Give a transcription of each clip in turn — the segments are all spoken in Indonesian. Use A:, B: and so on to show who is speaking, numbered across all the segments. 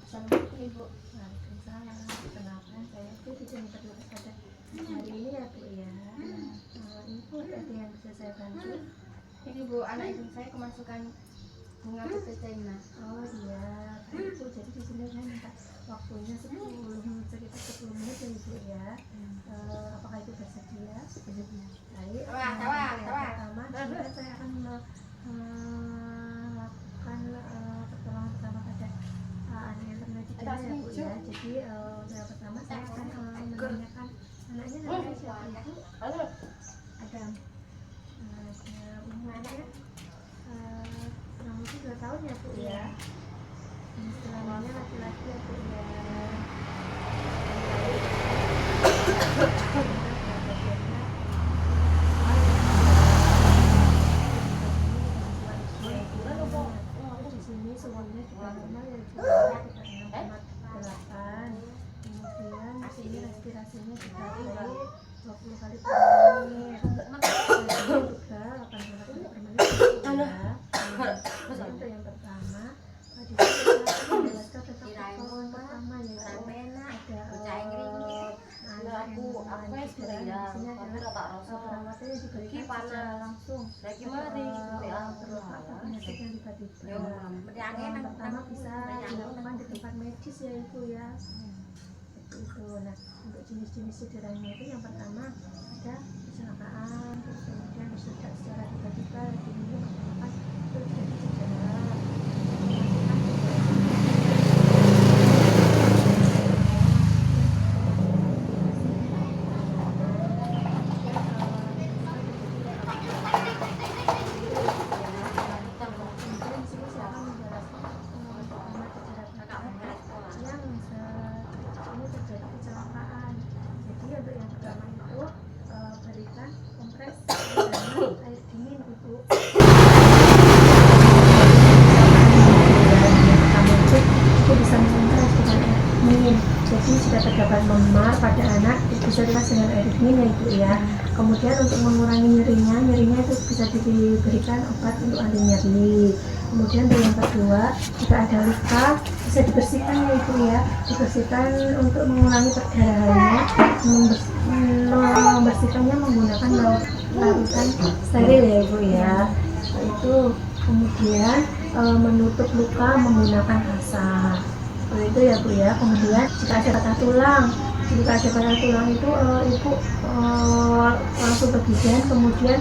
A: Assalamualaikum Ibu.
B: Waalaikumsalam. Kenalkan saya itu tidak terlibat pada hari ini ya Bu ya. Ibu ada yang bisa saya bantu?
A: Ini Bu, anak ibu saya kemasukan bunga pepetena.
B: Oh iya, baik Bu. Jadi di sini saya minta waktunya sekitar 10 menit ya Ibu ya. Apakah itu bersedia?
A: Bersedia.
B: Baik.
A: Tawa.
B: Pertama, sebenarnya saya akan melakukan pertolongan pertama pada anak yang ternaiknya ya Bu ya. Jadi yang pertama saya akan menanyakan anaknya namanya siapa Ibu? Adam. Ada umurnya kurang lebih 2 tahun ya Bu ya. Kelaminnya laki-laki ya Bu ya. Di sini suhunya juga normal ya Bu ya, sekitar 6,8. Kemudian di sini respirasinya juga baik, 20 kali per menit. Juga 8 kali per menit ya. Untuk yang pertama, di sini saya menjelaskan tentang pertolongan pertama ya. Ada
A: Aku
B: di sini adalah perawatannya diberikan secara langsung. Terlepas penyakit yang tiba-tiba. Yang pertama bisa dilakukan di tempat medis ya Ibu ya. Seperti itu. Nah, untuk jenis-jenis cederanya itu yang pertama ada kecelakaan, terus kemudian bersedak secara tiba-tiba, lagi minum atau makan itu jadi cedera. Berikan kompres dengan air dingin Ibu. Itu bisa mengompres dengan air dingin. Jadi jika terdapat memar pada anak bisa dikasih dengan air dingin ya Ibu ya. Kemudian untuk mengurangi nyerinya itu bisa diberikan obat untuk anti nyeri. Kemudian yang kedua, jika ada luka bisa dibersihkan ya Ibu ya, dibersihkan untuk mengurangi perdarahannya. Membersihkannya menggunakan larutan steril ya Ibu ya. Itu kemudian menutup luka menggunakan kasar. Itu ya Bu ya. Kemudian jika ada patah tulang itu Ibu langsung ke bidan, kemudian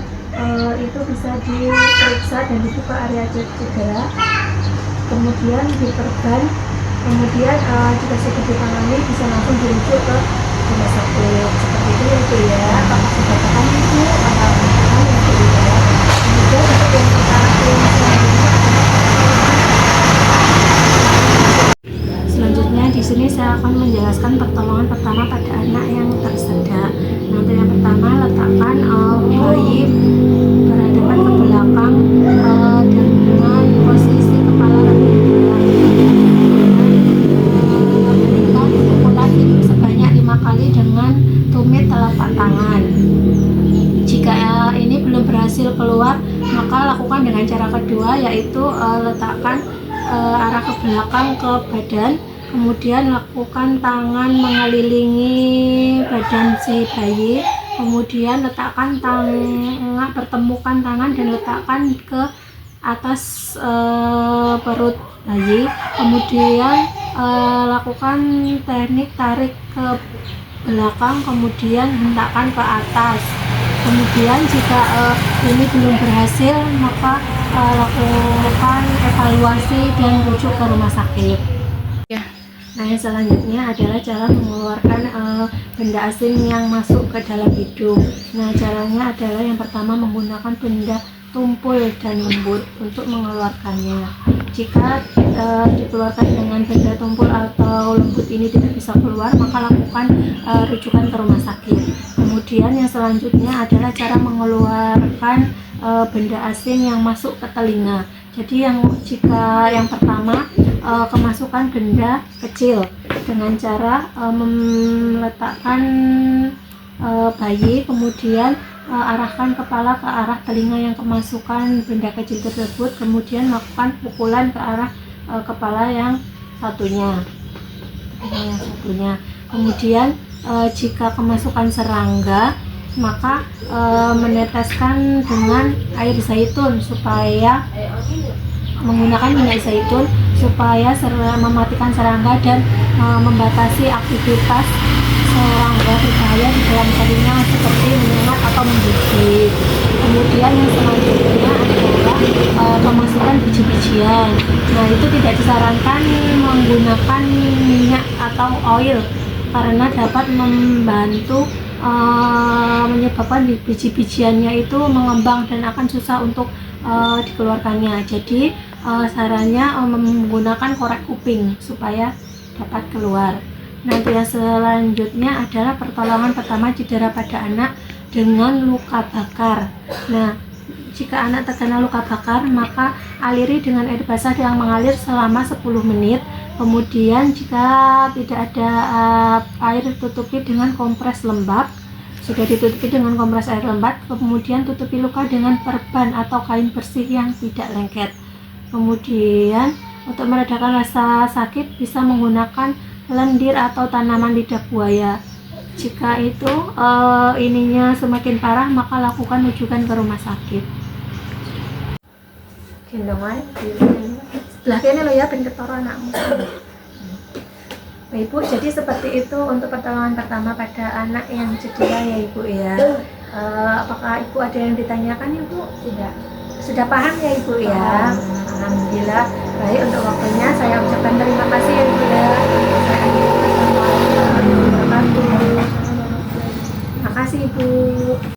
B: itu bisa diperiksa dan dibuka area cedera, kemudian diperban, kemudian jika sudah ditangani bisa langsung dirujuk ke rumah sakit. Seperti itu ya Bu ya. Apakah sudah paham Ibu? Paham ya Bu ya. Kemudian untuk yang selanjutnya di sini saya akan menjelaskan pertolongan pertama pada anak yang tersedak. Nanti yang pertama letakkan bayi berhadapan ke belakang dengan posisi kepala lebih berikan pukulan sebanyak 5 kali dengan tumit telapak tangan. Jika ini belum berhasil keluar, maka lakukan dengan cara kedua, yaitu letakkan arah ke belakang ke badan, kemudian lakukan tangan mengelilingi badan si bayi, kemudian letakkan tangan, pertemukan tangan dan letakkan ke atas perut bayi, kemudian lakukan teknik tarik ke belakang, kemudian hentakkan ke atas. Kemudian jika ini belum berhasil, maka lakukan evaluasi dan rujuk ke rumah sakit ya. Nah, yang selanjutnya adalah cara mengeluarkan benda asing yang masuk ke dalam hidung. Nah, caranya adalah yang pertama menggunakan benda tumpul dan lembut untuk mengeluarkannya. Jika dikeluarkan dengan benda tumpul atau lembut ini tidak bisa keluar, maka lakukan rujukan ke rumah sakit. Kemudian yang selanjutnya adalah cara mengeluarkan benda asing yang masuk ke telinga. Jadi jika yang pertama kemasukan benda kecil dengan cara meletakkan bayi, kemudian arahkan kepala ke arah telinga yang kemasukan benda kecil tersebut, kemudian lakukan pukulan ke arah kepala yang satunya. Ini yang satunya. Kemudian jika kemasukan serangga, maka meneteskan dengan air zaitun supaya menggunakan minyak zaitun supaya mematikan serangga dan membatasi aktivitas serangga berbahaya di dalam jaringnya seperti menyengat atau menggigit. Kemudian yang selanjutnya adalah pemasukan biji-bijian. Nah, itu tidak disarankan menggunakan minyak atau oil karena dapat membantu menyebabkan biji-bijiannya itu mengembang dan akan susah untuk dikeluarkannya. Jadi sarannya menggunakan korek kuping supaya dapat keluar. Nanti yang selanjutnya adalah pertolongan pertama cedera pada anak dengan luka bakar. Nah, jika anak terkena luka bakar, maka aliri dengan air basah yang mengalir selama 10 menit. Kemudian jika tidak ada air, tutupi dengan kompres lembab. Sudah ditutupi dengan kompres air lembab, kemudian tutupi luka dengan perban atau kain bersih yang tidak lengket. Kemudian untuk meredakan rasa sakit bisa menggunakan lendir atau tanaman lidah buaya. Jika itu ininya semakin parah, maka lakukan rujukan ke rumah sakit. Gendongan sebelah kene lo ya, ben ketara anakmu. Nah, Ibu, jadi seperti itu untuk pertolongan pertama pada anak yang cedera ya Ibu ya. Apakah Ibu ada yang ditanyakan Ibu?
A: Tidak.
B: Sudah paham ya Ibu ya? Alhamdulillah. Baik, untuk waktunya saya ucapkan terima kasih ya Ibu ya. Assalamualaikum warahmatullahi wabarakatuh. Terima kasih Ibu.